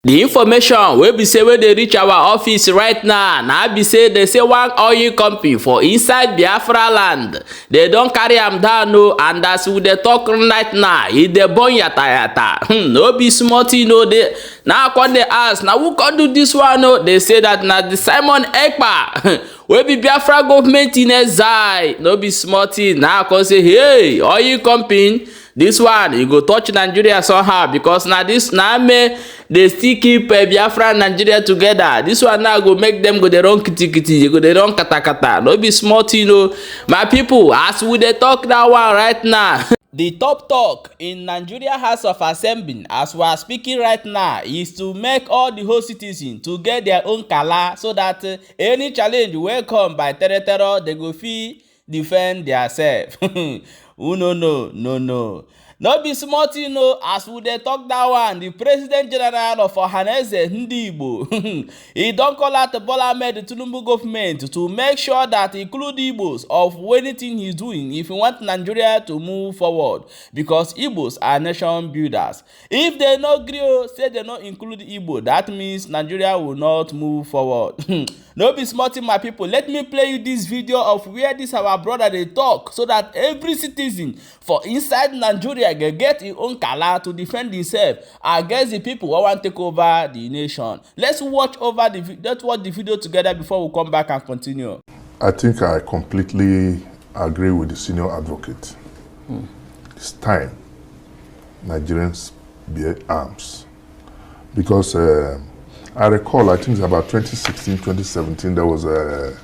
The information wey be say wey dey reach our office right now na be say they say one oil company for inside Biafra land they don carry am down o, and as we dey talk right now e dey burn yata. No be small thing o. Dey now come dey ask na who come do this one o. They say that na the Simon Ekpa wey be Biafra government in exile. No be small thing. Now come say hey oil company, this one e go touch Nigeria somehow, because na this na me they still keep Biafra and Nigeria together. This one now go make them go dey run kitikiti, they go dey run katakata. No be small thing o. My people, as we dey talk that one right now the top talk in Nigeria House of Assembly as we are speaking right now is to make all the whole citizens to get their own kala, so that any challenge wey come by terror they go fit defend themselves. No be small thing o. As we dey talk that one, the President General of N0w he don call out Bola Ahmed Tinubu government to make sure that include Igbos of anything he's doing if he want Nigeria to move forward, because Igbos are nation builders. If they no gree say they no include Igbo, that means Nigeria will not move forward. No be small thing, my people. Let me play you this video of where this our brother dey talk, so that every citizen for inside Nigeria get his own kala to defend himself against the people who want to take over the nation. Let's watch the video together before we come back and continue. I think I completely agree with the senior advocate. It's time Nigerians bear arms, because I recall, I think it's about 2016, 2017, there was a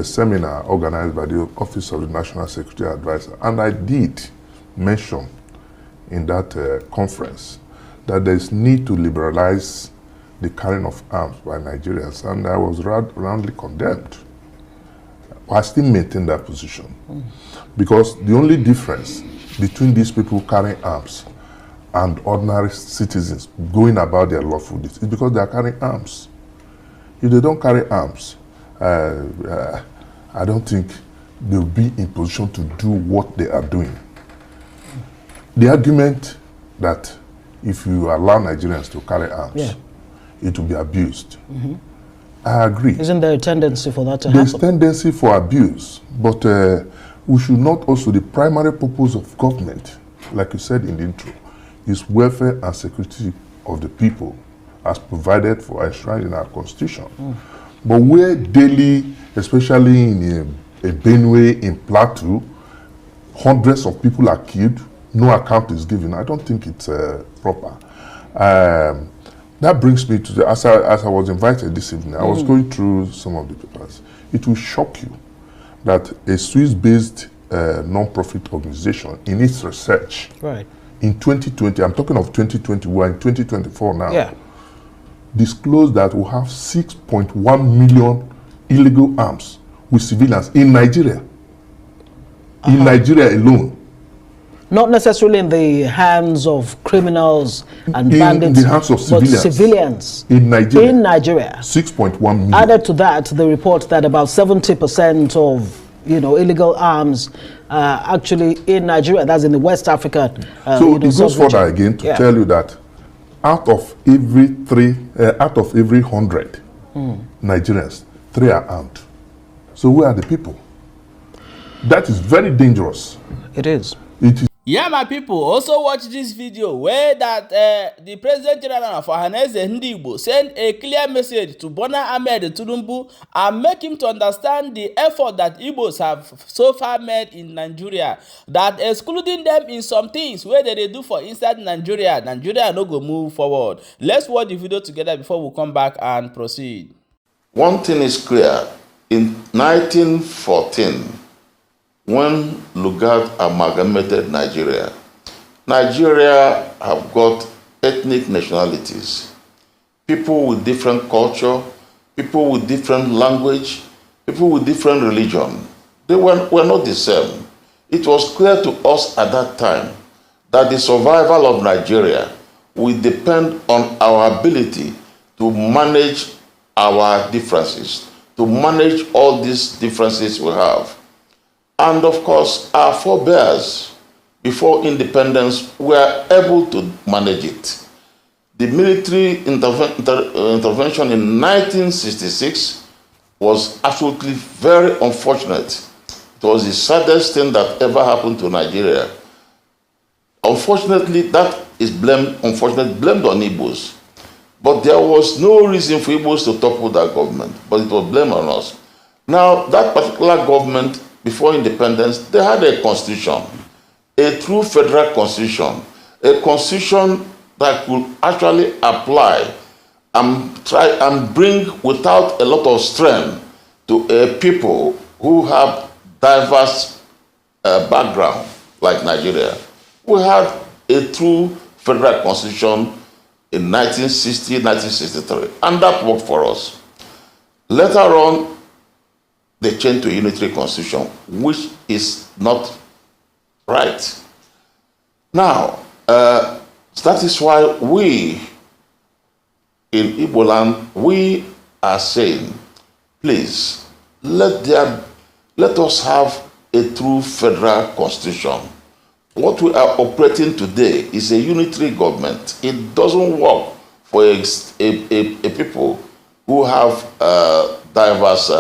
seminar organized by the Office of the National Security Advisor, and I did mention in that conference that there is need to liberalize the carrying of arms by Nigerians, and I was roundly condemned. I still maintain that position, because the only difference between these people carrying arms and ordinary citizens going about their lawful deeds is because they are carrying arms. If they don't carry arms, I don't think they'll be in position to do what they are doing. The argument that if you allow Nigerians to carry arms, it will be abused. I agree. Isn't there a tendency for that to happen? There's tendency for abuse, but we should not also, the primary purpose of government, like you said in the intro, is welfare and security of the people as provided for enshrined in our constitution. But where daily, especially in a Benue, in Plateau, hundreds of people are killed, no account is given, I don't think it's proper. That brings me to the, as I was invited this evening, I was going through some of the papers. It will shock you that a Swiss-based non-profit organization in its research, in 2020, I'm talking of 2020, we're in 2024 now, disclosed that we have 6.1 million illegal arms with civilians in Nigeria. In Nigeria alone. Not necessarily in the hands of criminals and bandits, in the hands of civilians. But civilians in Nigeria. In Nigeria. 6.1 million. Added to that, the report that about 70% of illegal arms actually in Nigeria, that's in the West Africa. So it goes further again to tell you that out of every 100 Nigerians, 3 are armed. So where are the people? That is very dangerous. It is. It is. Yeah, my people, also watch this video where that the President General for N0w sent a clear message to Bola Ahmed Tinubu and make him to understand the effort that Igbos have so far made in Nigeria, that excluding them in some things where they do for inside Nigeria no go move forward. Let's watch the video together before we come back and proceed. One thing is clear. In 1914, when Lugard amalgamated Nigeria, Nigeria have got ethnic nationalities, people with different culture, people with different language, people with different religion. They were not the same. It was clear to us at that time that the survival of Nigeria will depend on our ability to manage our differences, to manage all these differences we have. And of course, our forebears before independence were able to manage it. the military intervention in 1966 was absolutely very unfortunate. It was the saddest thing that ever happened to Nigeria. Unfortunately, that is blamed on Igbos. But there was no reason for Igbos to topple that government, but it was blamed on us. Now, that particular government, before independence, they had a constitution, a true federal constitution, a constitution that could actually apply and try and bring without a lot of strain to a people who have diverse background like Nigeria. We had a true federal constitution in 1960, 1963, and that worked for us. Later on, they changed to a unitary constitution, which is not right. Now, that is why we, in Igbo land, we are saying, please, let us have a true federal constitution. What we are operating today is a unitary government. It doesn't work for a people who have diverse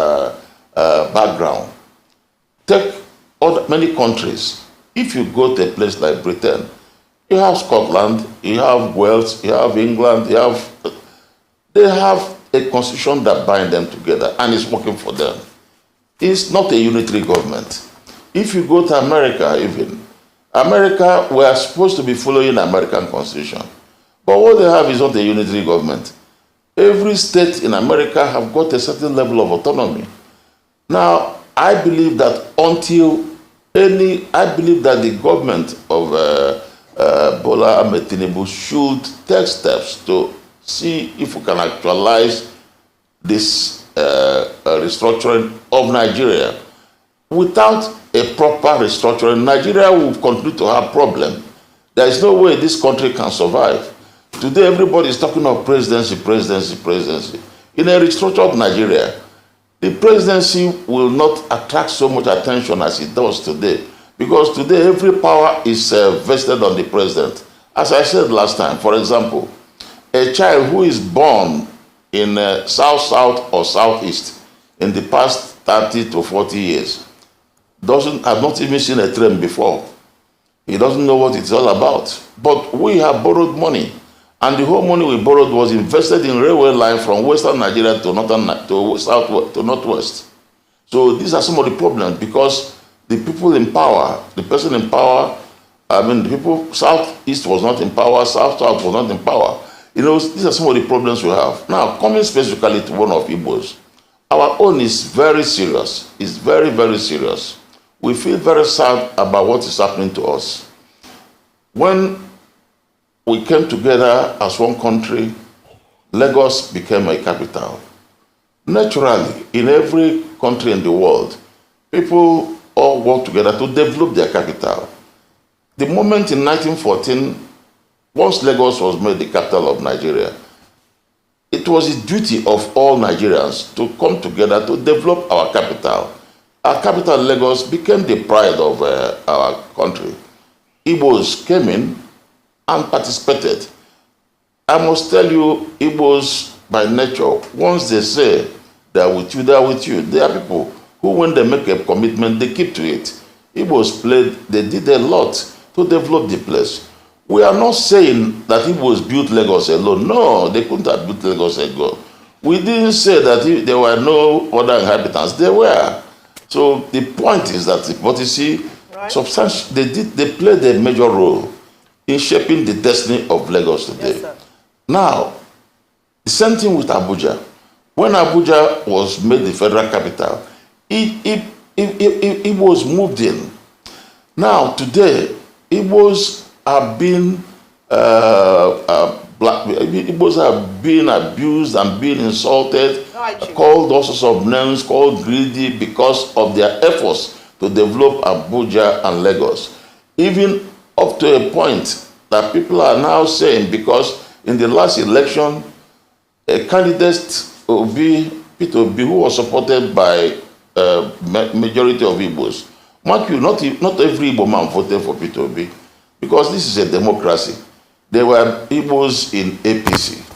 background. Take many countries. If you go to a place like Britain, you have Scotland, you have Wales, you have England, they have a constitution that binds them together and is working for them. It's not a unitary government. If you go to America even, America, we are supposed to be following the American Constitution. But what they have is not a unitary government. Every state in America have got a certain level of autonomy. Now, I believe that I believe that the government of Bola Ahmed Tinubu should take steps to see if we can actualize this restructuring of Nigeria. Without a proper restructuring, Nigeria will continue to have problems. There is no way this country can survive. Today, everybody is talking of presidency. In a restructured Nigeria, the presidency will not attract so much attention as it does today. Because today, every power is vested on the president. As I said last time, for example, a child who is born in South or Southeast in the past 30 to 40 years have not even seen a train before. He doesn't know what it's all about. But we have borrowed money, and the whole money we borrowed was invested in railway line from Western Nigeria to Northwest. So these are some of the problems, because the people in power, the person in power, the people Southeast was not in power, South was not in power. You know, these are some of the problems we have. Now, coming specifically to one of Igbos, our own is very serious. It's very, very serious. We feel very sad about what is happening to us. When we came together as one country, Lagos became a capital. Naturally, in every country in the world, people all work together to develop their capital. The moment in 1914, once Lagos was made the capital of Nigeria, it was the duty of all Nigerians to come together to develop our capital. Our capital, Lagos, became the pride of our country. Igbos came in and participated. I must tell you, Igbos, by nature, once they say they are with you, they are with you. They are people who, when they make a commitment, they keep to it. Igbos they did a lot to develop the place. We are not saying that Igbos built Lagos alone. No, they couldn't have built Lagos alone. We didn't say that there were no other inhabitants. There were. So the point is that, but you see, right, they played a major role in shaping the destiny of Lagos today. Yes, now, the same thing with Abuja. When Abuja was made the federal capital, it was moved in. Now, today, Igbos have been Igbos have been abused and been insulted, called all sorts of names, called greedy because of their efforts to develop Abuja and Lagos. Even up to a point that people are now saying, because in the last election, a candidate Peter Obi, who was supported by majority of Igbos. Mark you, not every Igbo man voted for Peter Obi, because this is a democracy. there were Igbos in APC.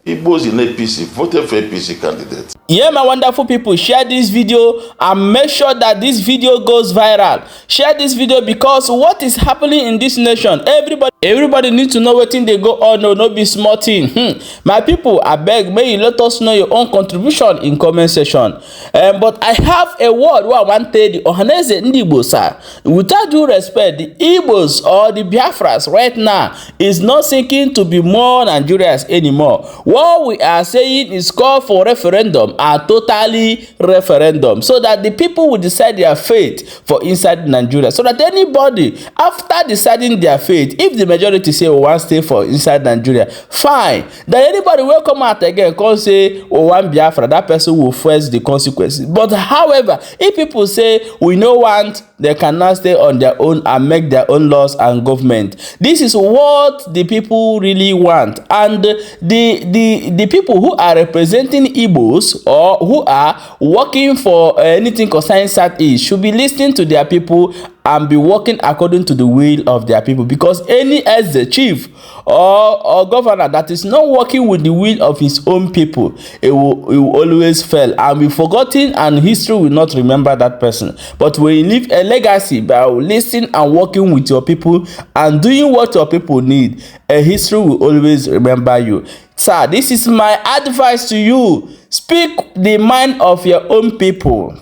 Igbos in APC voted for APC candidates. Yeah, my wonderful people, share this video and make sure that this video goes viral. Share this video because what is happening in this nation, everybody needs to know wetin dey go on. No be small thing. My people, abeg, may you let us know your own contribution in comment section. But I have a word wey I wan tell the Ohaneze ndị Igbo, sir. Without due respect, the Igbos or the Biafras right now is not seeking to be more Nigerians anymore. What we are saying is call for referendum, a totally referendum, so that the people will decide their fate for inside Nigeria. So that anybody, after deciding their fate, if the majority say we want stay for inside Nigeria, fine. Then anybody will come out again and say we want Biafra, that person will face the consequences. But however, if people say we no want, they cannot stay on their own and make their own laws and government. This is what the people really want. And the people who are representing Igbos or who are working for anything concerning Southeast should be listening to their people and be working according to the will of their people, because any as the chief or governor that is not working with the will of his own people, it will always fail and be forgotten, and history will not remember that person. But when you leave a legacy by listening and working with your people and doing what your people need, a history will always remember you. Sir, this is my advice to you. Speak the mind of your own people.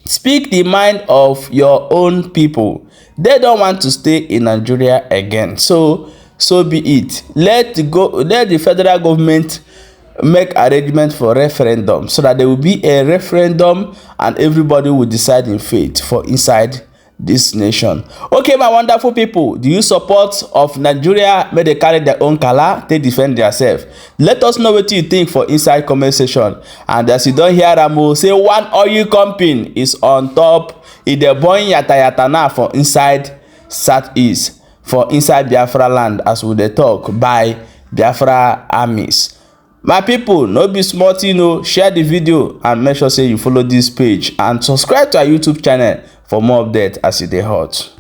Speak the mind of your own people. They don't want to stay in Nigeria again. So be it. Let the federal government make arrangement for referendum so that there will be a referendum and everybody will decide in fate for inside this nation. Okay, my wonderful people, do you support of Nigeria may they carry their own color, they defend themselves? Let us know what you think for inside comment section. And as you don't hear Ramo say one oil company is on top, it the boy yata now for inside Southeast, for inside Biafra land, as we dey talk by Biafra armies. My people, no be small thing, no. Share the video and make sure say you follow this page and subscribe to our YouTube channel for more updates as it dey hot.